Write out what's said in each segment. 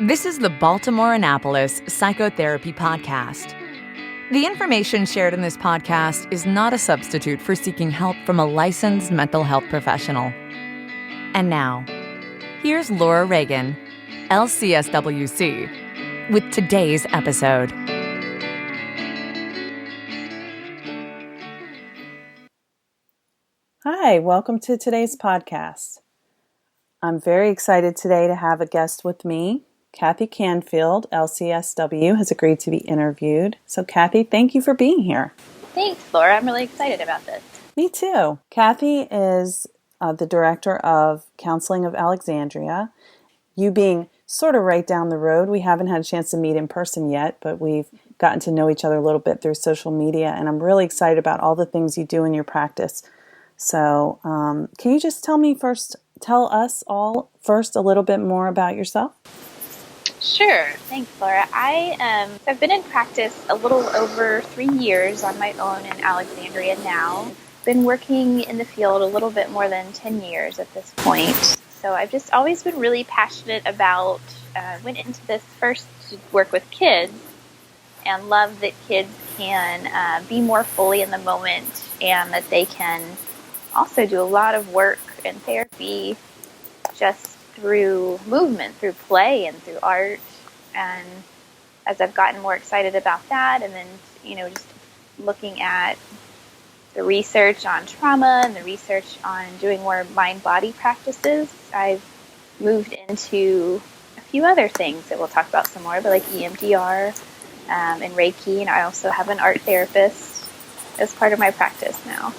This is the Baltimore Annapolis Psychotherapy Podcast. The information shared in this podcast is not a substitute for seeking help from a licensed mental health professional. And now, here's Laura Reagan, LCSW-C, with today's episode. Hi, welcome to today's podcast. I'm very excited today to have a guest with me. Cathy Canfield, LCSW, has agreed to be interviewed. So Cathy, thank you for being here. Thanks, Laura. I'm really excited about this. Me too. Cathy is the director of Counseling of Alexandria. You being sort of right down the road, we haven't had a chance to meet in person yet, but we've gotten to know each other a little bit through social media, and I'm really excited about all the things you do in your practice. So can you just tell us all first a little bit more about yourself? Sure. Thanks, Laura. I've been in practice a little over 3 years on my own in Alexandria now. Been working in the field a little bit more than 10 years at this point. So I've just always been really passionate about, went into this first to work with kids and love that kids can be more fully in the moment and that they can also do a lot of work and therapy just through movement, through play, and through art. And as I've gotten more excited about that, and then, just looking at the research on trauma and the research on doing more mind-body practices, I've moved into a few other things that we'll talk about some more, but like EMDR and Reiki, and I also have an art therapist as part of my practice now.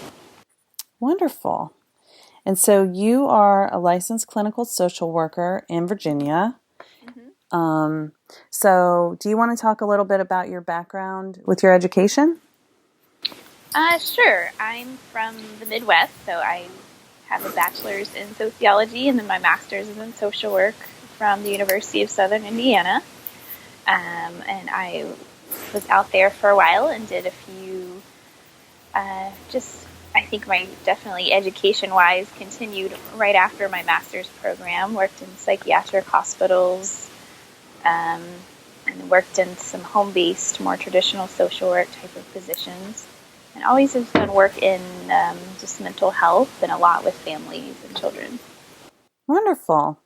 Wonderful. And so you are a licensed clinical social worker in Virginia. Mm-hmm. So do you want to talk a little bit about your background with your education? Sure. I'm from the Midwest, so I have a bachelor's in sociology, and then my master's is in social work from the University of Southern Indiana. And I was out there for a while and did a few, I think my definitely education-wise continued right after my master's program, worked in psychiatric hospitals, and worked in some home-based, more traditional social work type of positions. And always have done work in just mental health and a lot with families and children. Wonderful.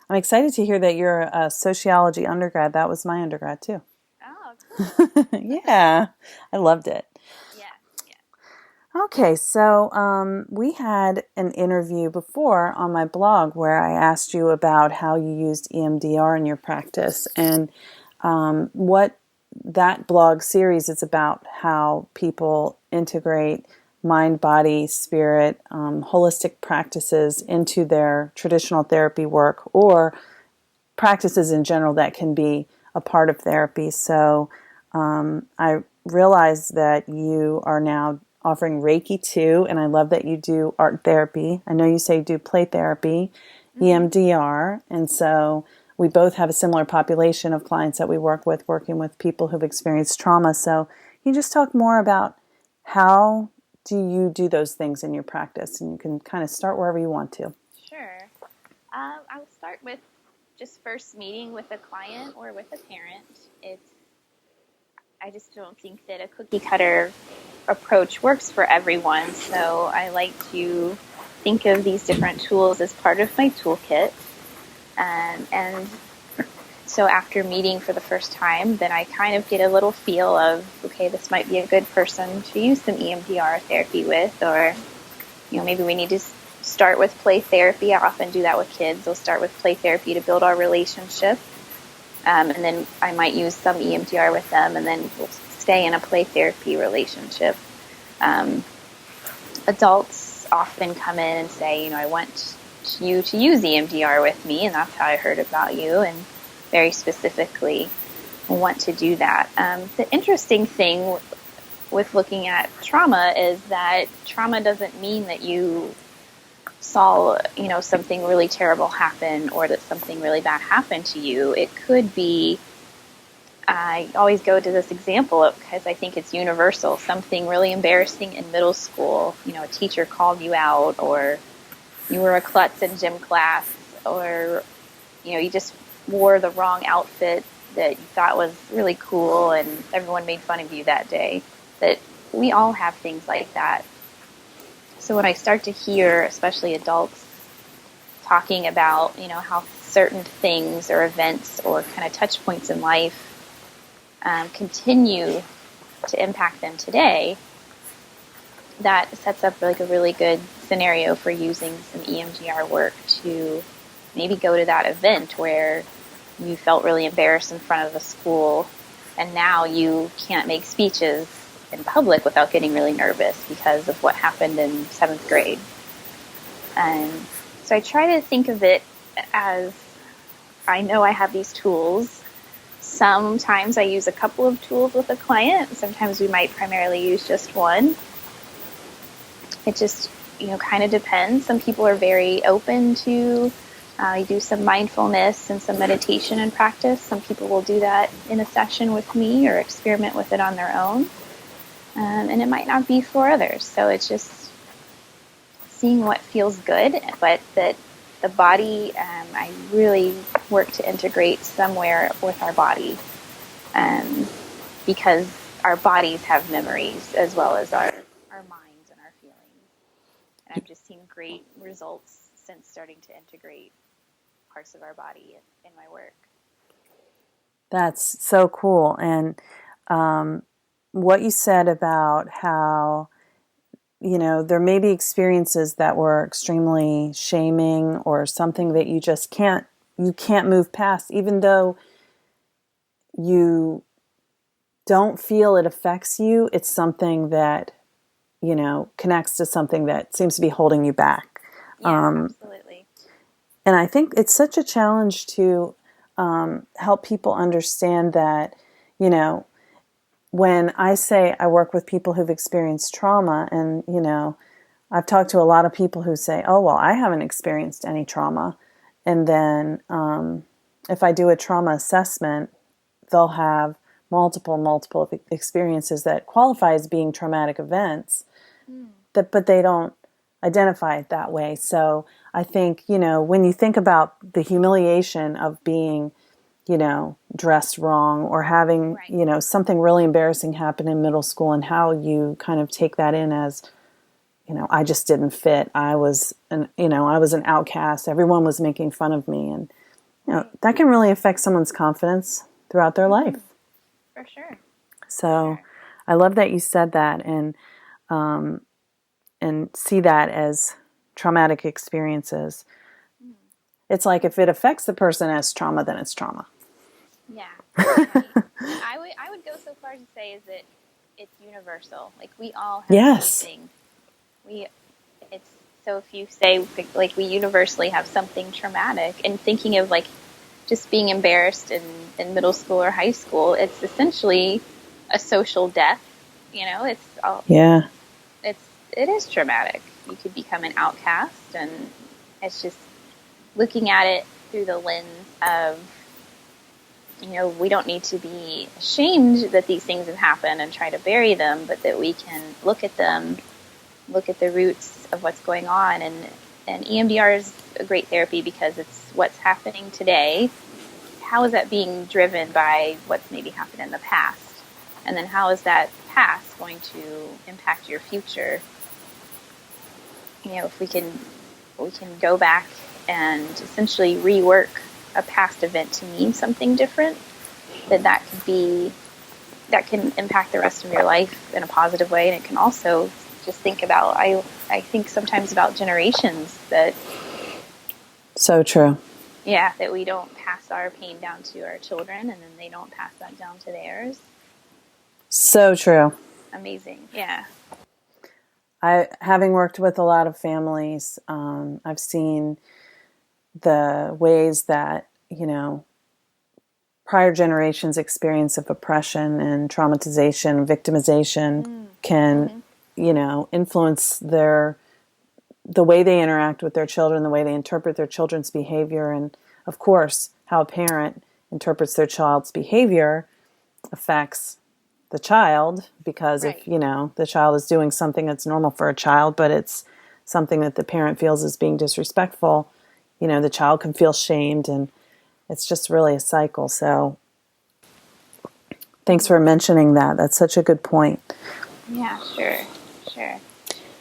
I'm excited to hear that you're a sociology undergrad. That was my undergrad too. Oh, cool. Yeah, I loved it. Yeah. Okay, so we had an interview before on my blog where I asked you about how you used EMDR in your practice, and what that blog series is about, how people integrate mind, body, spirit, holistic practices into their traditional therapy work or practices in general that can be a part of therapy. So I realized that you are now offering Reiki too, and I love that you do art therapy. I know you say you do play therapy, EMDR, and so we both have a similar population of clients that we work with, working with people who've experienced trauma. So can you just talk more about how do you do those things in your practice? And you can kind of start wherever you want to. Sure. I'll start with just first meeting with a client or with a parent. I just don't think that a cookie cutter approach works for everyone. So I like to think of these different tools as part of my toolkit. And so after meeting for the first time, then I kind of get a little feel of, okay, this might be a good person to use some EMDR therapy with, or, maybe we need to start with play therapy. I often do that with kids. We'll start with play therapy to build our relationship. And then I might use some EMDR with them, and then we'll stay in a play therapy relationship. Adults often come in and say, I want you to use EMDR with me, and that's how I heard about you, and very specifically want to do that. The interesting thing with looking at trauma is that trauma doesn't mean that you saw, something really terrible happen or that something really bad happened to you. It could be, I always go to this example because I think it's universal, something really embarrassing in middle school, a teacher called you out, or you were a klutz in gym class, or, you just wore the wrong outfit that you thought was really cool and everyone made fun of you that day. That we all have things like that. So when I start to hear, especially adults, talking about, how certain things or events or kind of touch points in life continue to impact them today, that sets up like a really good scenario for using some EMDR work to maybe go to that event where you felt really embarrassed in front of the school and now you can't make speeches in public without getting really nervous because of what happened in 7th grade. And so I try to think of it as, I know I have these tools. Sometimes I use a couple of tools with a client. Sometimes we might primarily use just one. It just, kind of depends. Some people are very open to you do some mindfulness and some meditation and practice. Some people will do that in a session with me or experiment with it on their own. And it might not be for others. So it's just seeing what feels good, but that the body, I really work to integrate somewhere with our body, because our bodies have memories as well as our minds and our feelings. And I've just seen great results since starting to integrate parts of our body in my work. That's so cool. And what you said about how, there may be experiences that were extremely shaming or something that you just can't move past, even though you don't feel it affects you. It's something that, connects to something that seems to be holding you back. Yeah, absolutely. And I think it's such a challenge to help people understand that, when I say I work with people who've experienced trauma, and, I've talked to a lot of people who say, oh, well, I haven't experienced any trauma. And then if I do a trauma assessment, they'll have multiple experiences that qualify as being traumatic events, but they don't identify it that way. So I think, when you think about the humiliation of being, dressed wrong or having, Right. Something really embarrassing happen in middle school, and how you kind of take that in as, I just didn't fit. I was an outcast. Everyone was making fun of me. And, that can really affect someone's confidence throughout their life. For sure. So I love that you said that, and see that as traumatic experiences. It's like if it affects the person as trauma, then it's trauma. Yeah. I would go so far as to say is that it's universal. Like we all have something. So if you say like we universally have something traumatic, and thinking of like just being embarrassed in middle school or high school, it's essentially a social death. It's all, it is traumatic. You could become an outcast, and it's just looking at it through the lens of, we don't need to be ashamed that these things have happened and try to bury them, but that we can look at them, look at the roots of what's going on. And EMDR is a great therapy because it's what's happening today. How is that being driven by what's maybe happened in the past? And then how is that past going to impact your future? If we can go back and essentially rework a past event to mean something different, then that can impact the rest of your life in a positive way. And it can also just think about, I think sometimes about generations that. So true. Yeah, that we don't pass our pain down to our children, and then they don't pass that down to theirs. So true. Amazing. Yeah. Having worked with a lot of families, I've seen the ways that, prior generations' experience of oppression and traumatization, victimization can, influence the way they interact with their children, the way they interpret their children's behavior, and of course, how a parent interprets their child's behavior affects the child, because if, the child is doing something that's normal for a child, but it's something that the parent feels is being disrespectful, the child can feel shamed, and it's just really a cycle. So thanks for mentioning that. That's such a good point. Yeah, sure.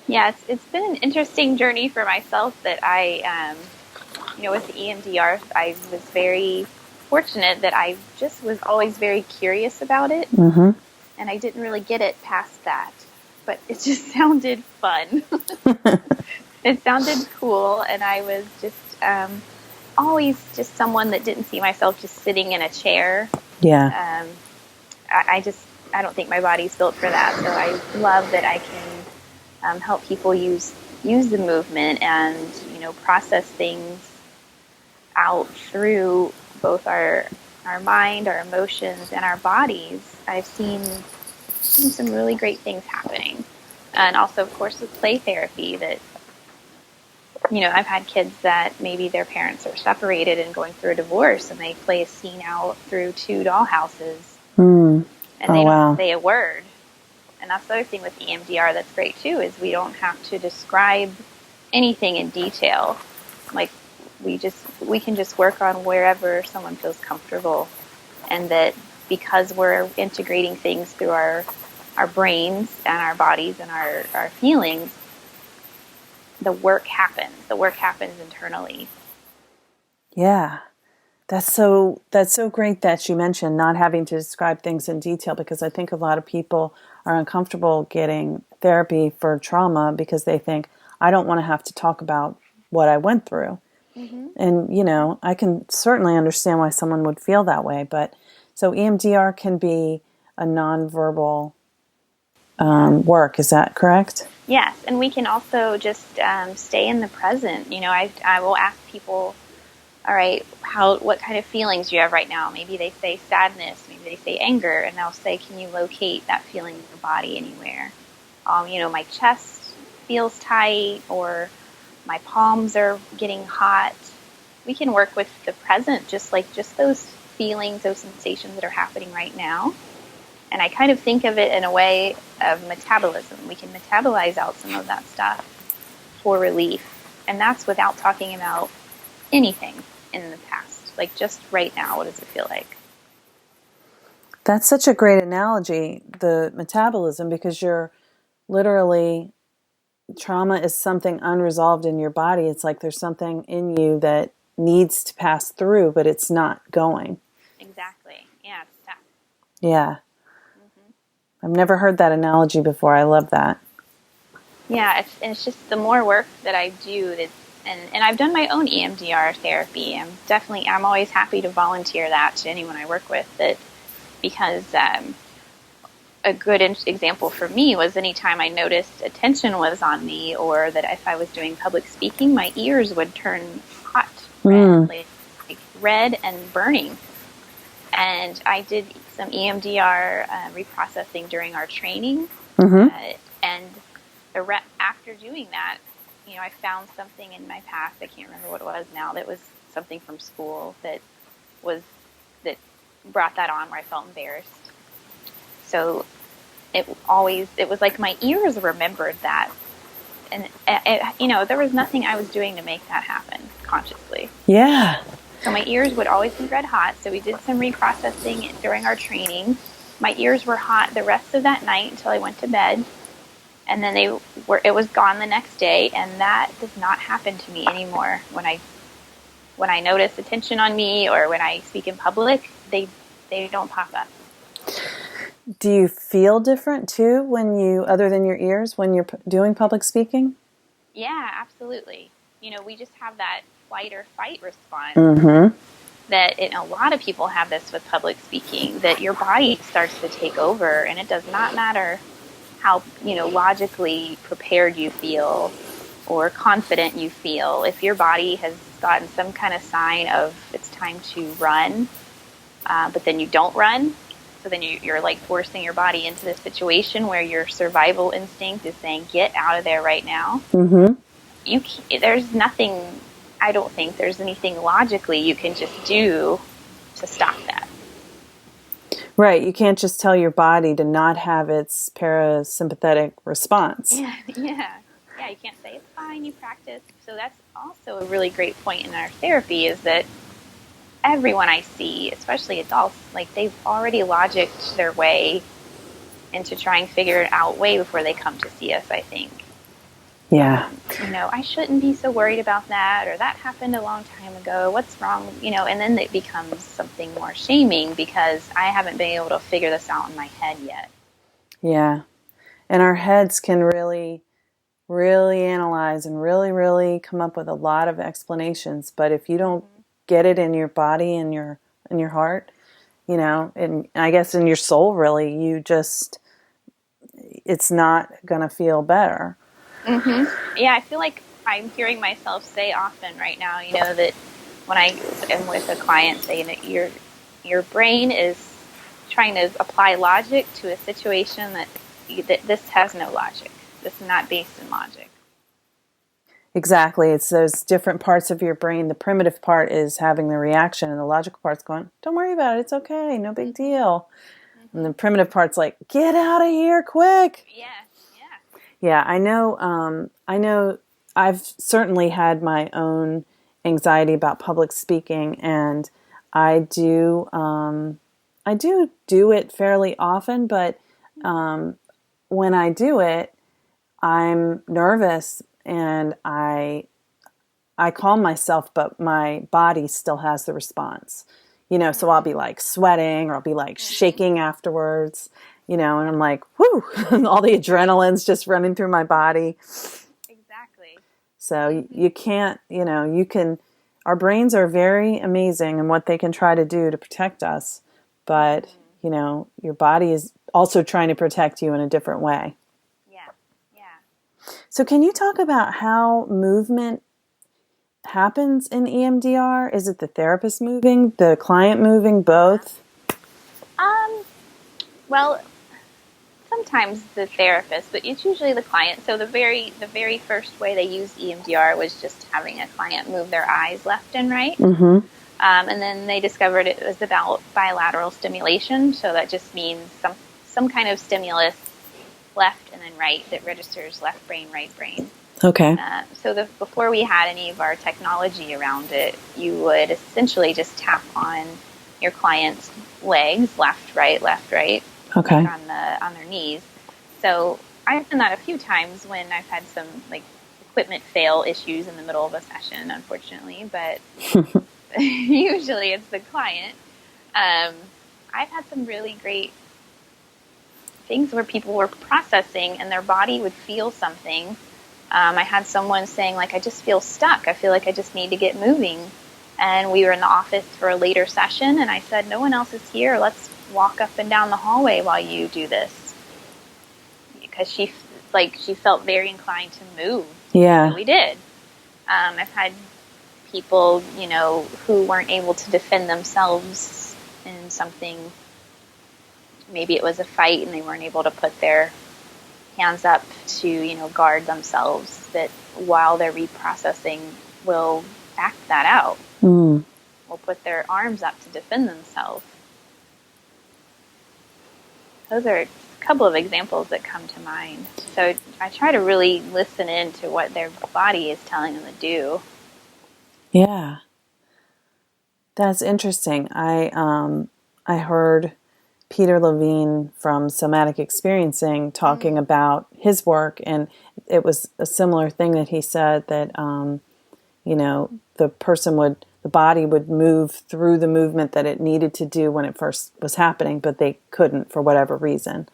Yeah, it's been an interesting journey for myself that I, with the EMDR, I was very fortunate that I just was always very curious about it. Mm-hmm. And I didn't really get it past that, but it just sounded fun. It sounded cool, and I was just always just someone that didn't see myself just sitting in a chair. Yeah. I don't think my body's built for that, so I love that I can help people use the movement and process things out through both our mind, our emotions, and our bodies. I've seen some really great things happening. And also, of course, with play therapy, that, I've had kids that maybe their parents are separated and going through a divorce, and they play a scene out through 2 dollhouses, and they don't say a word. And that's the other thing with EMDR that's great, too, is we don't have to describe anything in detail. Like, we can just work on wherever someone feels comfortable, and that because we're integrating things through our brains and our bodies and our feelings, the work happens. The work happens internally. Yeah. That's so great that you mentioned not having to describe things in detail, because I think a lot of people are uncomfortable getting therapy for trauma because they think, I don't want to have to talk about what I went through. Mm-hmm. And, I can certainly understand why someone would feel that way. But so EMDR can be a nonverbal work. Is that correct? Yes. And we can also just stay in the present. I will ask people, all right, what kind of feelings do you have right now? Maybe they say sadness, maybe they say anger, and I'll say, can you locate that feeling in your body anywhere? My chest feels tight, or my palms are getting hot. We can work with the present, just those feelings, those sensations that are happening right now. And I kind of think of it in a way of metabolism. We can metabolize out some of that stuff for relief. And that's without talking about anything in the past. Like, just right now, what does it feel like? That's such a great analogy, the metabolism, because you're literally, trauma is something unresolved in your body. It's like there's something in you that needs to pass through, but it's not going. Exactly. Yeah, it's tough. Yeah. Mm-hmm. I've never heard that analogy before. I love that. Yeah, it's just the more work that I do, and I've done my own EMDR therapy. I'm always happy to volunteer that to anyone I work with, because a good example for me was anytime I noticed attention was on me, or that if I was doing public speaking, my ears would turn hot, like red and burning. And I did some EMDR reprocessing during our training, and after doing that, I found something in my past. I can't remember what it was now. That was something from school that brought that on, where I felt embarrassed. So it was like my ears remembered that, and there was nothing I was doing to make that happen consciously. Yeah. So my ears would always be red hot. So we did some reprocessing during our training. My ears were hot the rest of that night until I went to bed. And then it was gone the next day, and that does not happen to me anymore. When I notice attention on me, or when I speak in public, they don't pop up. Do you feel different too other than your ears, when you're doing public speaking? Yeah, absolutely. We just have that flight or fight response. Mm-hmm. A lot of people have this with public speaking, that your body starts to take over, and it does not matter how logically prepared you feel or confident you feel. If your body has gotten some kind of sign of it's time to run, but then you don't run, so then you're like forcing your body into this situation where your survival instinct is saying, get out of there right now. Mm-hmm. There's nothing, I don't think there's anything logically you can just do to stop that. Right. You can't just tell your body to not have its parasympathetic response. Yeah. You can't say, it's fine, you practice. So that's also a really great point in our therapy, is that everyone I see, especially adults, like they've already logicked their way into trying to figure it out way before they come to see us, I think. Yeah. I shouldn't be so worried about that, or that happened a long time ago. What's wrong? And then it becomes something more shaming because I haven't been able to figure this out in my head yet. Yeah. And our heads can really, really analyze and really, really come up with a lot of explanations. But if you don't get it in your body and in your heart, and I guess in your soul, really, it's not going to feel better. Mm-hmm. Yeah, I feel like I'm hearing myself say often right now, that when I am with a client, saying that your brain is trying to apply logic to a situation that this has no logic. This is not based in logic. Exactly. It's those different parts of your brain. The primitive part is having the reaction, and the logical part's going, don't worry about it. It's okay. No big deal. Mm-hmm. And the primitive part's like, get out of here quick. Yeah. Yeah, I know I've certainly had my own anxiety about public speaking, and I do it fairly often, but when I do it, I'm nervous and I calm myself, but my body still has the response. So I'll be like sweating, or I'll be like shaking afterwards. And I'm like, whoo, all the adrenaline's just running through my body. Exactly. So you can't, our brains are very amazing in what they can try to do to protect us. But, your body is also trying to protect you in a different way. Yeah. So can you talk about how movement happens in EMDR? Is it the therapist moving, the client moving, both? Well, sometimes the therapist, but it's usually the client. So the very first way they used EMDR was just having a client move their eyes left and right. Mm-hmm. And then they discovered it was about bilateral stimulation. So that just means some kind of stimulus left and then right that registers left brain, right brain. Okay. So before we had any of our technology around it, you would essentially just tap on your client's legs, left, right, okay, like on their knees. So I've done that a few times when I've had some like equipment fail issues in the middle of a session, unfortunately, but usually it's the client. I've had some really great things where people were processing and their body would feel something. I had someone saying, like, I just feel stuck. I feel like I just need to get moving. And we were in the office for a later session, and I said, no one else is here. Let's walk up and down the hallway while you do this. Because she felt very inclined to move. Yeah. So we did. I've had people, who weren't able to defend themselves in something. Maybe it was a fight and they weren't able to put their hands up to, guard themselves, that while they're reprocessing will act that out. Will put their arms up to defend themselves. Those are a couple of examples that come to mind. So I try to really listen in to what their body is telling them to do. Yeah. That's interesting. I heard Peter Levine from Somatic Experiencing talking about his work, and it was a similar thing that he said that, the body would move through the movement that it needed to do when it first was happening, but they couldn't for whatever reason.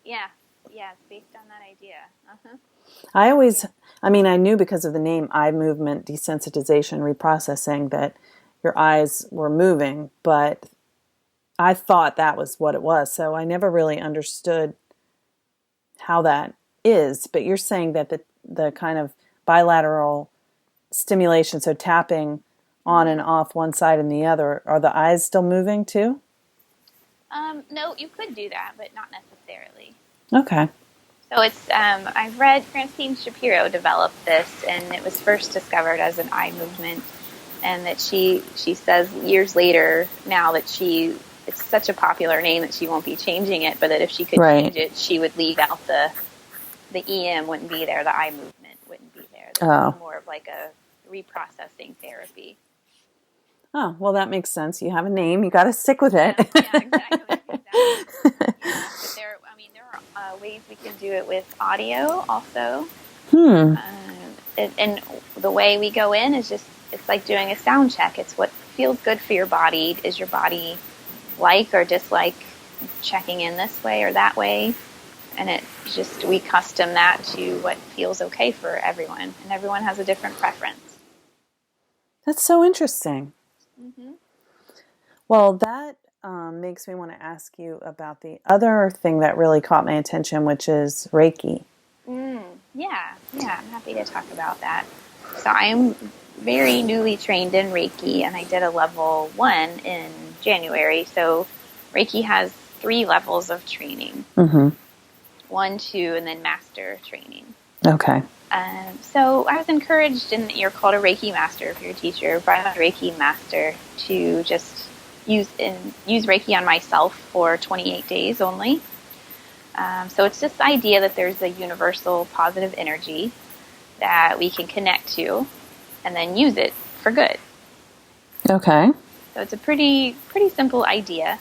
Yeah, it's based on that idea. I knew because of the name eye movement desensitization reprocessing that your eyes were moving, but I thought that was what it was. So I never really understood how that is. But you're saying that the kind of bilateral stimulation, so tapping on and off one side and the other, are the eyes still moving too? No, you could do that, but not necessarily. Okay. So it's, I've read Francine Shapiro developed this, and it was first discovered as an eye movement, and that she says years later now that it's such a popular name that she won't be changing it, but that if she could change it, she would leave out the EM wouldn't be there, the eye movement wouldn't be there. That would be more of like a reprocessing therapy. Oh, well, that makes sense. You have a name. You got to stick with it. Yeah, exactly. Yeah, but there are ways we can do it with audio also. And the way we go in is just, it's like doing a sound check. It's what feels good for your body. Is your body like or dislike checking in this way or that way? And it just, we custom that to what feels okay for everyone. And everyone has a different preference. That's so interesting. Mm-hmm. Well, that makes me want to ask you about the other thing that really caught my attention, which is Reiki. Yeah, I'm happy to talk about that. So I'm very newly trained in Reiki, and I did a level 1 in January. So Reiki has 3 levels of training. 1, 2, and then master training. Okay. So I was encouraged, and you're called a Reiki master if you're a teacher, but I'm a Reiki master, to just use Reiki on myself for 28 days only. So it's this idea that there's a universal positive energy that we can connect to and then use it for good. Okay. So it's a pretty simple idea.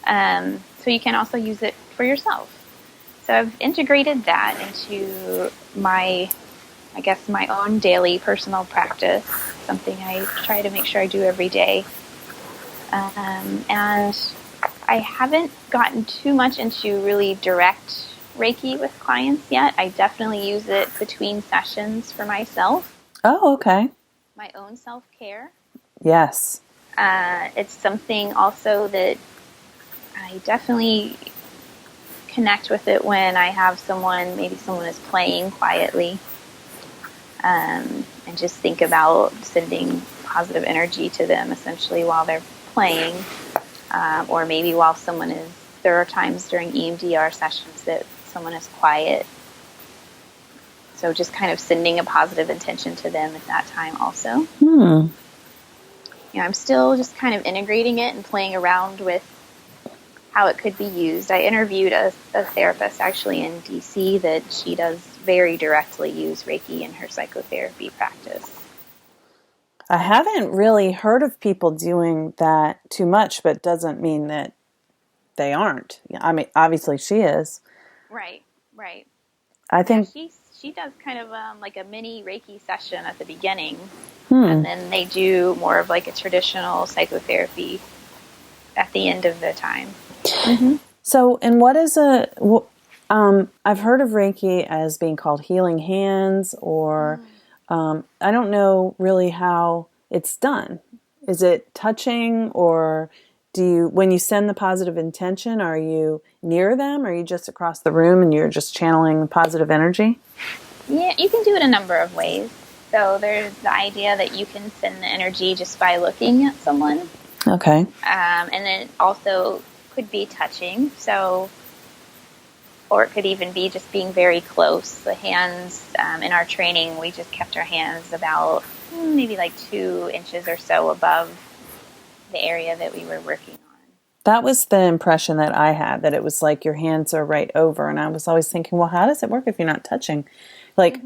So you can also use it for yourself. So I've integrated that into my own daily personal practice, something I try to make sure I do every day. And I haven't gotten too much into really direct Reiki with clients yet. I definitely use it between sessions for myself. Oh, okay. My own self-care. Yes. It's something also that I definitely connect with it when I have maybe someone is playing quietly, and just think about sending positive energy to them essentially while they're playing. Or maybe while there are times during EMDR sessions that someone is quiet. So just kind of sending a positive intention to them at that time also. I'm still just kind of integrating it and playing around with how it could be used. I interviewed a therapist actually in DC that she does very directly use Reiki in her psychotherapy practice. I haven't really heard of people doing that too much, but doesn't mean that they aren't. I mean, obviously she is. Right. I think she does kind of like a mini Reiki session at the beginning, and then they do more of like a traditional psychotherapy at the end of the time. So, and what is I've heard of Reiki as being called healing hands, or I don't know really how it's done. Is it touching, or when you send the positive intention, are you near them? Or are you just across the room and you're just channeling the positive energy? Yeah, you can do it a number of ways. So there's the idea that you can send the energy just by looking at someone. Okay. And then it also could be touching. Or it could even be just being very close. The hands, in our training, we just kept our hands about maybe like 2 inches or so above the area that we were working on. That was the impression that I had, that it was like your hands are right over. And I was always thinking, well, how does it work if you're not touching? But,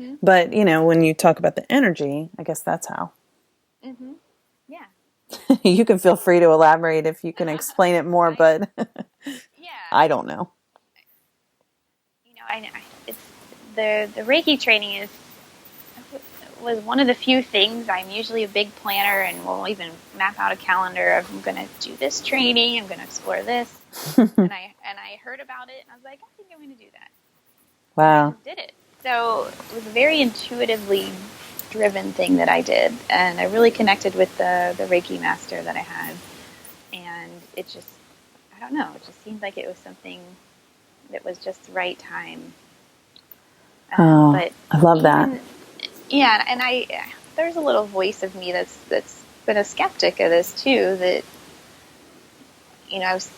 when you talk about the energy, I guess that's how. Yeah. You can feel free to elaborate if you can explain it more, but I don't know. It's the Reiki training was one of the few things. I'm usually a big planner, and we'll even map out a calendar of, I'm going to do this training, I'm going to explore this. and I heard about it, and I was like, I think I'm going to do that. Wow. And I did it. So it was a very intuitively driven thing that I did, and I really connected with the Reiki master that I had. And it just, I don't know, it just seemed like it was something that was just the right time. But I love that. Yeah, and there's a little voice of me that's been a skeptic of this too. That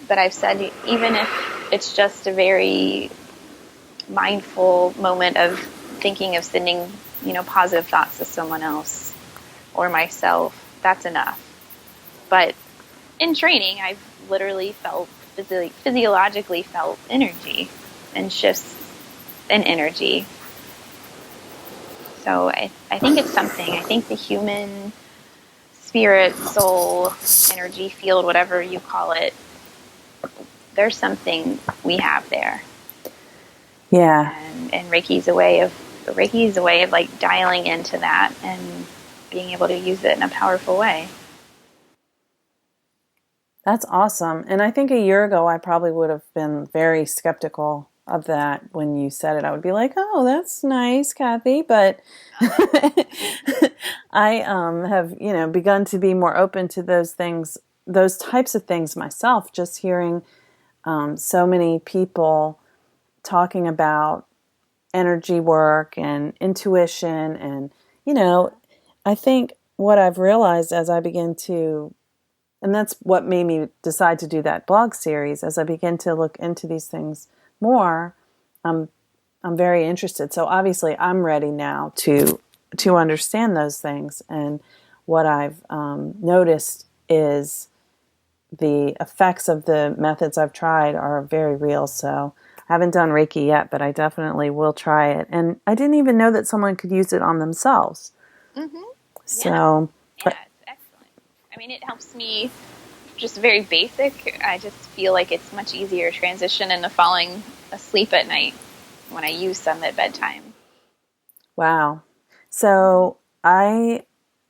but I've said, even if it's just a very mindful moment of thinking of sending positive thoughts to someone else or myself, that's enough. But in training, I've literally physiologically felt energy and shifts in energy. So I think it's something. I think the human spirit, soul, energy field, whatever you call it, there's something we have there. Yeah. And Reiki's a way of like dialing into that and being able to use it in a powerful way. That's awesome. And I think a year ago, I probably would have been very skeptical of that when you said it. I would be like, oh, that's nice, Cathy. But I have, begun to be more open to those things, those types of things myself, just hearing so many people talking about energy work and intuition. And, I think what I've realized as I begin to, and that's what made me decide to do that blog series, as I begin to look into these things more, I'm very interested. So obviously I'm ready now to understand those things. And what I've noticed is the effects of the methods I've tried are very real. So I haven't done Reiki yet, but I definitely will try it. And I didn't even know that someone could use it on themselves. Mm-hmm. So, yeah, it's excellent. I mean, it helps me just very basic. I just feel like it's much easier to transition into falling asleep at night when I use some at bedtime. Wow. So I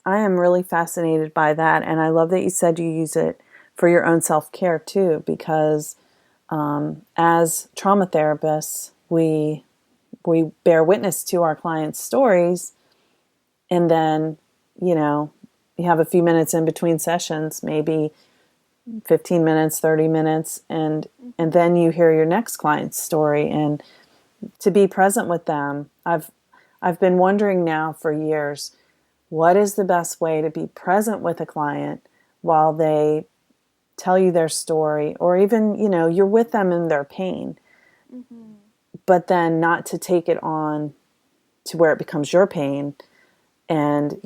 am really fascinated by that. And I love that you said you use it for your own self-care too, because as trauma therapists, we bear witness to our clients' stories, and then, you have a few minutes in between sessions, maybe 15 minutes, 30 minutes, and then you hear your next client's story, and to be present with them. I've been wondering now for years, what is the best way to be present with a client while they tell you their story, or even, you're with them in their pain, but then not to take it on to where it becomes your pain. And,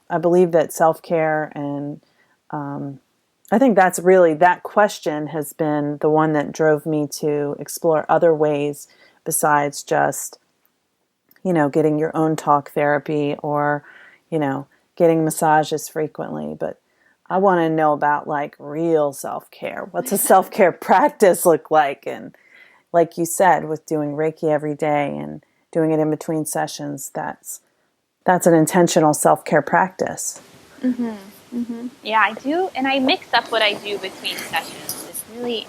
I believe that self-care and, I think that's really, that question has been the one that drove me to explore other ways besides just, getting your own talk therapy or, getting massages frequently. But I want to know about like real self-care. What's a self-care practice look like? And like you said, with doing Reiki every day and doing it in between sessions, that's an intentional self-care practice. Mm-hmm. Mm-hmm. Yeah, I do. And I mix up what I do between sessions. It's really,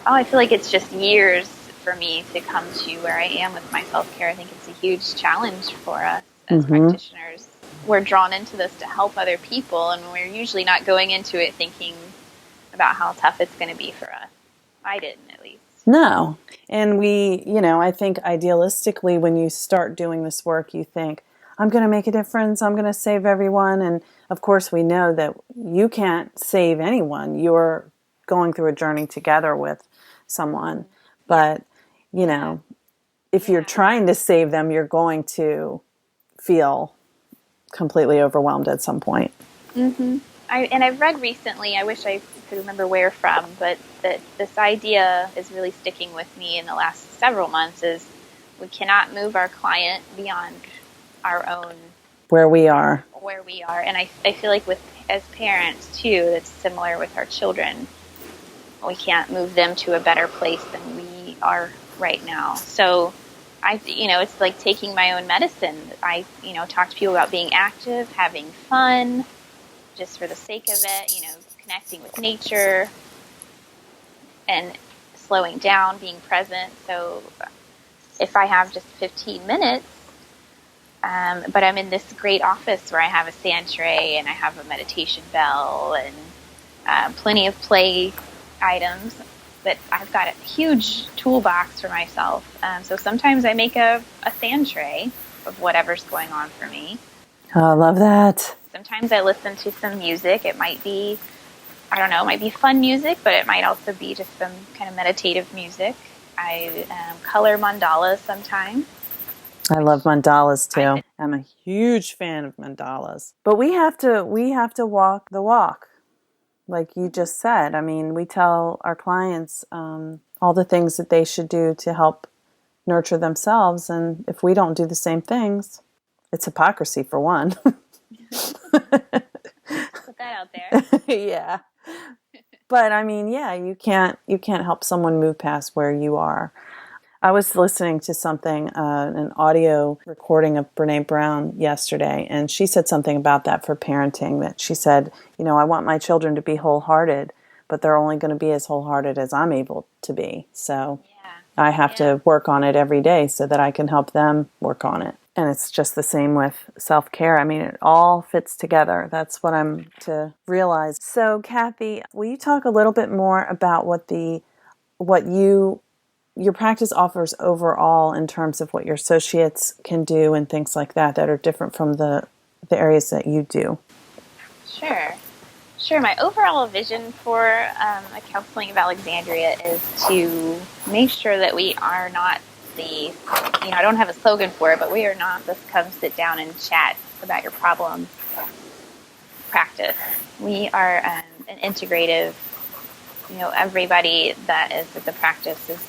I feel like it's just years for me to come to where I am with my self-care. I think it's a huge challenge for us as practitioners. We're drawn into this to help other people, and we're usually not going into it thinking about how tough it's going to be for us. I didn't, at least. No. And we, I think idealistically, when you start doing this work, you think, I'm going to make a difference. I'm going to save everyone. And of course, we know that you can't save anyone. You're going through a journey together with someone. But, if you're trying to save them, you're going to feel completely overwhelmed at some point. Mm-hmm. I've read recently, I wish I could remember where from, but that this idea is really sticking with me in the last several months, is we cannot move our client beyond our own where we are. And I feel like as parents too, that's similar with our children. We can't move them to a better place than we are right now. So it's like taking my own medicine. I talk to people about being active, having fun, just for the sake of it, connecting with nature and slowing down, being present. So if I have just 15 minutes, but I'm in this great office where I have a sand tray and I have a meditation bell and plenty of play items, but I've got a huge toolbox for myself. So sometimes I make a sand tray of whatever's going on for me. Oh, I love that. Sometimes I listen to some music. It might be, it might be fun music, but it might also be just some kind of meditative music. I color mandalas sometimes. I love mandalas too. I'm a huge fan of mandalas. But we have to walk the walk, like you just said. I mean, we tell our clients all the things that they should do to help nurture themselves, and if we don't do the same things, it's hypocrisy for one. out there. Yeah. But I mean, yeah, you can't help someone move past where you are. I was listening to something, an audio recording of Brene Brown yesterday, and she said something about that for parenting, that she said, I want my children to be wholehearted, but they're only going to be as wholehearted as I'm able to be. So I have to work on it every day so that I can help them work on it. And it's just the same with self-care. I mean, it all fits together. That's what I'm to realize. So, Cathy, will you talk a little bit more about what your practice offers overall in terms of what your associates can do and things like that are different from the areas that you do? Sure. My overall vision for a Counseling of Alexandria is to make sure that we are not I don't have a slogan for it, but we are not this come sit down and chat about your problems practice. We are an integrative, everybody that is at the practice is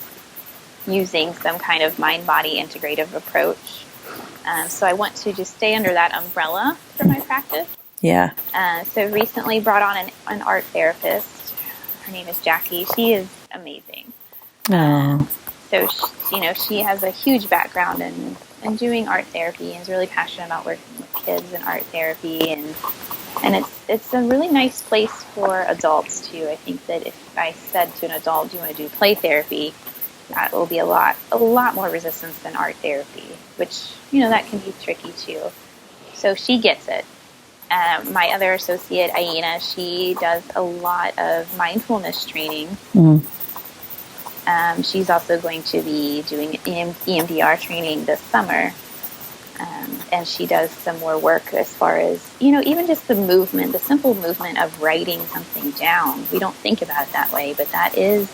using some kind of mind-body integrative approach. So I want to just stay under that umbrella for my practice. Yeah. So recently brought on an art therapist. Her name is Jackie. She is amazing. So she has a huge background in doing art therapy and is really passionate about working with kids and art therapy, and it's a really nice place for adults too. I think that if I said to an adult, "Do you want to do play therapy?" that will be a lot more resistance than art therapy, which that can be tricky too. So she gets it. My other associate, Aina, she does a lot of mindfulness training. Mm. She's also going to be doing EMDR training this summer. And she does some more work as far as, even just the movement, the simple movement of writing something down. We don't think about it that way, but that is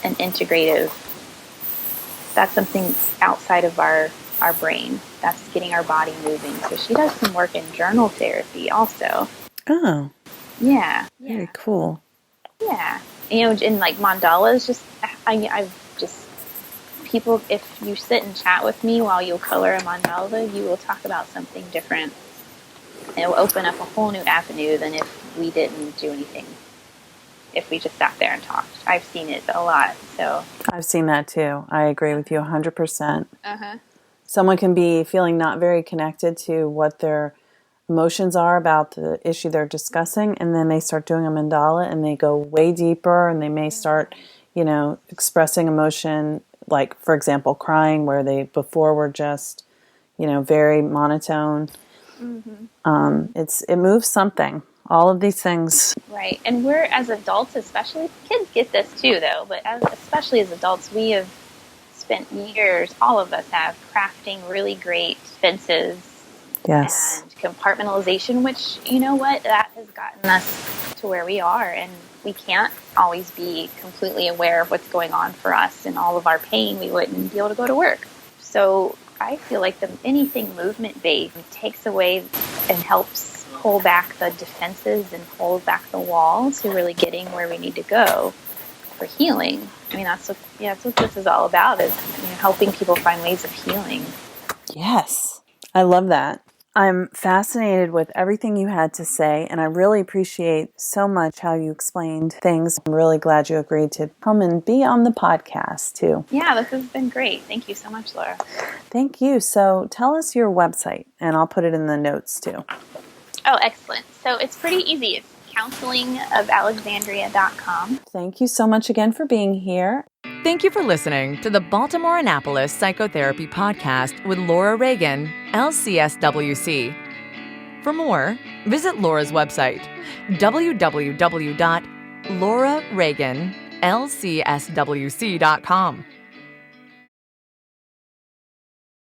an integrative, that's something outside of our brain. That's getting our body moving. So she does some work in journal therapy also. Oh. Yeah. Very cool. Yeah. In like mandalas, people, if you sit and chat with me while you color a mandala, you will talk about something different. And it will open up a whole new avenue than if we didn't do anything. If we just sat there and talked. I've seen it a lot. So I've seen that too. I agree with you 100%. Uh-huh. Someone can be feeling not very connected to what their emotions are about the issue they're discussing, and then they start doing a mandala and they go way deeper, and they may start, expressing emotion, like, for example, crying, where they before were just, very monotone. Mm-hmm. It moves something. All of these things. Right. And we're, as adults especially, kids get this too though, but especially as adults, we have spent years, all of us have, crafting really great fences. Yes. And compartmentalization, which, that has gotten us to where we are, and we can't always be completely aware of what's going on for us, and all of our pain, we wouldn't be able to go to work. So I feel like anything movement-based takes away and helps pull back the defenses and pull back the wall to really getting where we need to go for healing. I mean, that's what this is all about, is helping people find ways of healing. Yes. I love that. I'm fascinated with everything you had to say, and I really appreciate so much how you explained things. I'm really glad you agreed to come and be on the podcast, too. Yeah, this has been great. Thank you so much, Laura. Thank you. So tell us your website, and I'll put it in the notes, too. Oh, excellent. So it's pretty easy. It's counselingofalexandria.com. Thank you so much again for being here. Thank you for listening to the Baltimore Annapolis Psychotherapy Podcast with Laura Reagan, LCSW-C. For more, visit Laura's website, www.laurareaganlcswc.com.